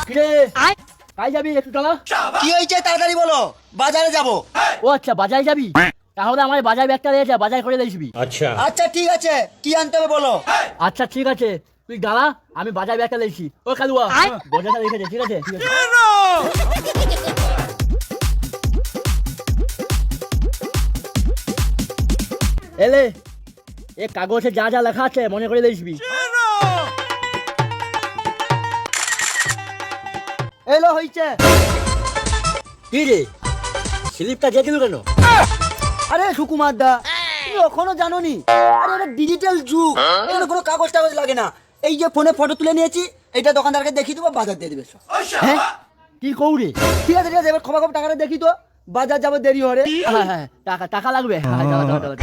কিরে কাই যাবি একটু চলো। কি হয়েছে তাড়াতাড়ি বলো, বাজারে যাব। ও আচ্ছা বাজারে যাবি, তাহলে আমার বাজার ব্যাগটা রয়েছে, বাজার করে দিবি। আচ্ছা ঠিক আছে, কি আনতে হবে বলো। আচ্ছা ঠিক আছে, তুই দাঁড়া, আমি বাজার ব্যাগটা দিয়েছি। ও কালুয়া বাজারটা রেখেছে, ঠিক আছে ঠিক আছে। এলে এ কাগজে যা যা লেখা আছে মনে করে দিবি। এলো হয়েছে। কি রে স্লিপটা দিয়ে দিল কেন? আরে সুকুমার দা, তুমি এখনো জানোনি? আরে এটা ডিজিটাল যুগ, এখানে কোনো কাগজ টাগজ লাগে না। এই যে ফোনে ফটো তুলে নিয়েছি, এটা দোকানদারকে দেখিয়ে দেবো, বাজার দিয়ে দিবে। হ্যাঁ কি কৌরে? ঠিক আছে ঠিক আছে, এবার খবর খবর টাকাটা দেখি তো, বাজার যাবো, দেরি হরে। হ্যাঁ হ্যাঁ টাকা টাকা লাগবে। হ্যাঁ চলো চলো চলো।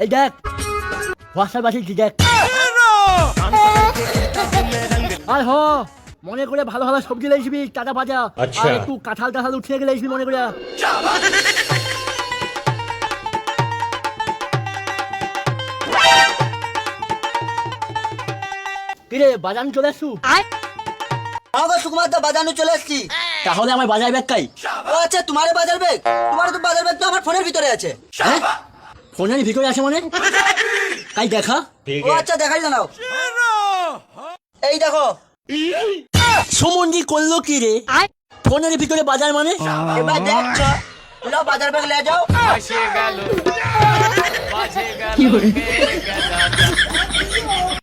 এই দেখ হোয়াটসঅ্যাপ আছে দেখ। আর হ মনে করে ভালো ভালো সবজি লেসবি, টাটা ভাজা, আর একটু কাঁঠাল টাঠাল উঠিয়ে গেলে মনে করে। কিরে বাজান চলে আসছু? আমার সুকুমার দা বাজানো চলে এসছি। তাহলে আমার বাজার ব্যাগ কাই? ও আচ্ছা, তোমার বাজার ব্যাগ? তোমার তো বাজার ব্যাগ তো আমার ফোনের ভিতরে আছে। হ্যাঁ ফোনের ভিতরে আছে মানে? কাই দেখা। ও আচ্ছা দেখাই জানাও। এই দেখো। সুমনজি করলো কি রে? ফোনের ভিতরে বাজার মানে? এবার দেখছো, লো বাজার ব্যাগ লে যাও। কি করে?